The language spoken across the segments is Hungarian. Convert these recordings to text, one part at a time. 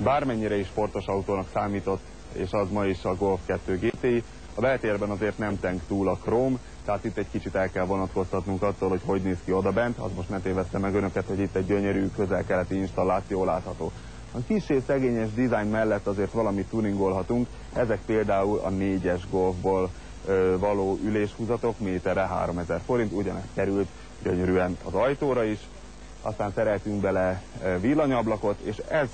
Bármennyire is sportos autónak számított, és az ma is a Golf 2 GTI, a beltérben azért nem tenk túl a króm, tehát itt egy kicsit el kell vonatkoztatnunk attól, hogy néz ki odabent, az most ne téveszte meg önöket, hogy itt egy gyönyörű közel-keleti installáció látható. A kis és szegényes dizájn mellett azért valamit tuningolhatunk, ezek például a 4-es Golfból való üléshúzatok, méterre 3000 forint, ugyanezt került gyönyörűen az ajtóra is, aztán szereltünk bele villanyablakot, és ez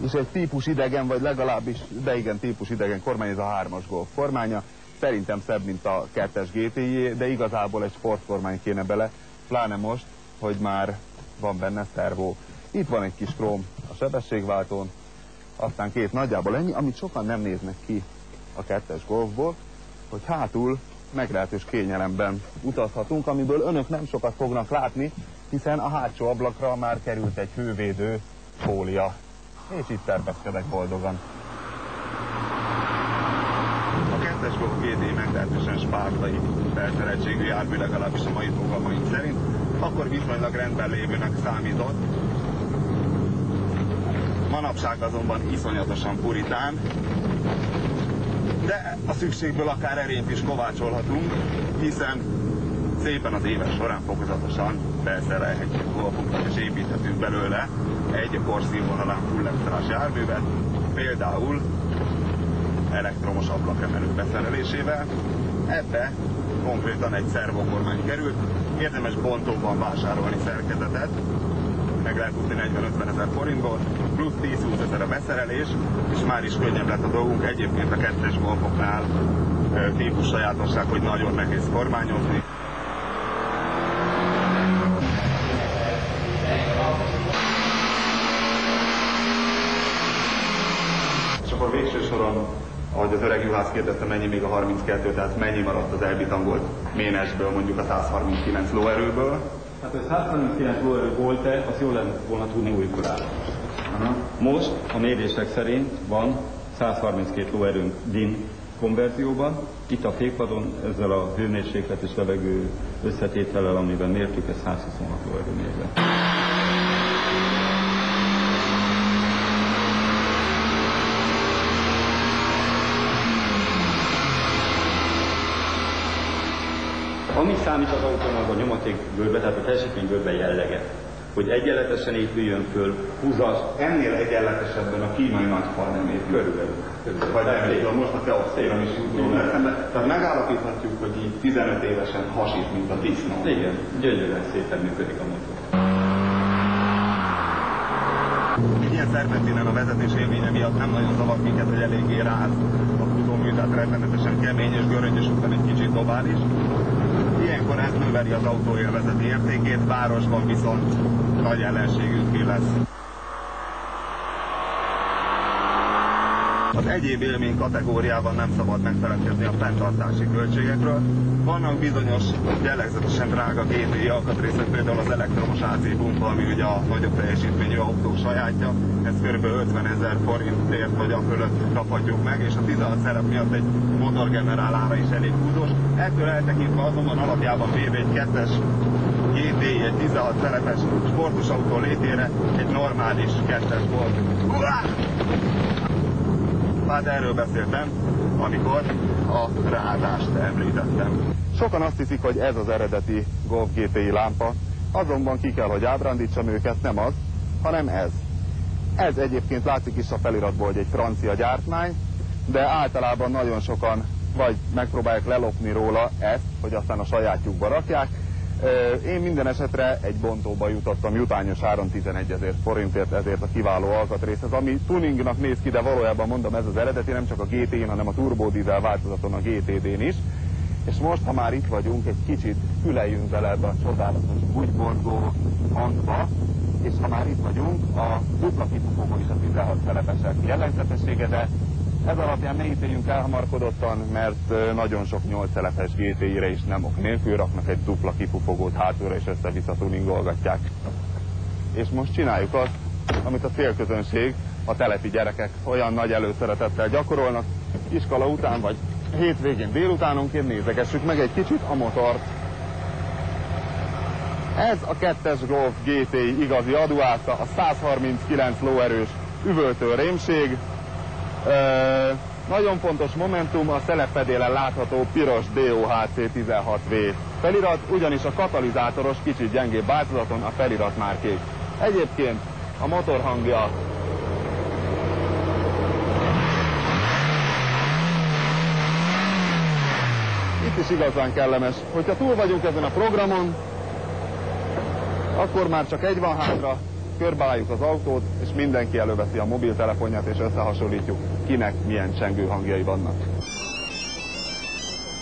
is egy típusidegen, vagy legalábbis, de igen, típusidegen kormány, ez a 3-as Golf kormánya. Szerintem szebb, mint a 2-es GTI, de igazából egy sportkormány kéne bele, pláne most, hogy már van benne szervó. Itt van egy kis króm a sebességváltón, aztán két nagyjából ennyi, amit sokan nem néznek ki a 2-es Golfból, hogy hátul meglehetős kényelemben utazhatunk, amiből önök nem sokat fognak látni, hiszen a hátsó ablakra már került egy hővédő fólia. És itt terpeszkedek boldogan. A 2-es Golf GTI meglehetősen spártai felszereltségű jármű, legalábbis a mai fogalmaink szerint, akkor viszonylag rendben lévőnek számított. Manapság azonban iszonyatosan puritán, de a szükségből akár erényt is kovácsolhatunk, hiszen szépen az évek során fokozatosan felszerelhetjük golfunkat és építhetünk belőle egy korszínvonalán full extrás járművet, például elektromos ablakemelő beszerelésével. Ebbe konkrétan egy szervokormány került, érdemes bontóban vásárolni szerkezetet, meg lehet tudni 40-50 ezer forintból, plusz 10-20 ezer a beszerelés, és már is könnyebb lett a dolgunk. Egyébként a 2-es Golfoknál típus sajátosság, hogy nagyon nehéz kormányozni. És akkor végső soron, ahogy az öreg juhász kérdezte, mennyi még a 32, tehát mennyi maradt az elbitangolt ménesből, mondjuk a 139 lóerőből? Hát, hogy 139 lóerő volt-e, azt jól lenne volna tudni újkorában. Most a mérések szerint van 132 lóerőnk DIN konverzióban. Itt a fékpadon ezzel a hőmérséklet és levegő összetétellel, amiben mértük, ez 126 lóerő mérve. Ami számít az autónak a nyomatékgörbe, tehát a teljesítménygörbe jellege, hogy egyenletesen épüljön föl, húzas. Ennél egyenletesebben a kínai nagyfal nem épül. Körülbelül. Vagy emlékszem, most a Teosztéron is jutunk eszembe. Tehát megállapíthatjuk, hogy így 15 évesen hasít, mint a disznó. Igen, gyönyörűen szépen működik a motor. Egy ilyen szerpentinen a vezetés élménye miatt nem nagyon zavar minket, hogy eléggé ráz a futómű, tehát rettenetesen kemény és göröngyös, után egy kicsit dobál is. Ilyenkor ez növeli az autó élvezeti értékét, városban viszont nagy ellenségünké lesz. Az egyéb élmény kategóriában nem szabad megfeledkezni a fenntartási költségekről. Vannak bizonyos jellegzetesen drága GTI alkatrészek, például az elektromos AC pumpa, ami ugye a nagyobb teljesítményű autók sajátja. Ez kb. 50 ezer forintért vagy a fölött kaphatjuk meg, és a 16 szerep miatt egy motorgenerálára is elég húzós. Ettől eltekintve azonban alapjában véve egy 2-es GTI, egy 16 szerepes sportos autó létére egy normális 2-es volt. Hát erről beszéltem, amikor a rázást említettem. Sokan azt hiszik, hogy ez az eredeti Golf GTI lámpa, azonban ki kell, hogy ábrándítsam őket, nem az, hanem ez. Ez egyébként látszik is a feliratból, hogy egy francia gyártmány, de általában nagyon sokan vagy megpróbálják lelopni róla ezt, hogy aztán a sajátjukba rakják. Én minden esetre egy bontóba jutottam jutányos áron 11 ezer forintért, ezért a kiváló alkatrészhez, ami tuningnak néz ki, de valójában mondom, ez az eredeti, nem csak a GT-n, hanem a turbodizel változaton, a GTD-n is. És most, ha már itt vagyunk, egy kicsit füleljünk bele ebbe a csodálatos bugyborgó hangba, és ha már itt vagyunk, a dupla kipufogó is a 16 szelepesek jellegzetessége, de ez alapján ne ítéljünk elhamarkodottan, mert nagyon sok 8 szelepes GTI-re is nem ok nélkül raknak egy dupla kipufogót hátulra, és össze-vissza tuningolgatják. És most csináljuk azt, amit a célközönség, a telepi gyerekek olyan nagy előszeretettel gyakorolnak, iskola után vagy hétvégén délutánonként nézegessük meg egy kicsit a motort. Ez a 2-es Golf GTI igazi aduásza, a 139 lóerős üvöltő rémség. Nagyon fontos momentum a szelepfedélen látható piros DOHC16V felirat, ugyanis a katalizátoros kicsit gyengébb változaton a felirat már kék. Egyébként a motor hangja itt is igazán kellemes. Hogyha túl vagyunk ezen a programon, akkor már csak egy van hátra, körbeálljuk az autót, és mindenki előveszi a mobiltelefonját, és összehasonlítjuk, kinek milyen csengő hangjai vannak.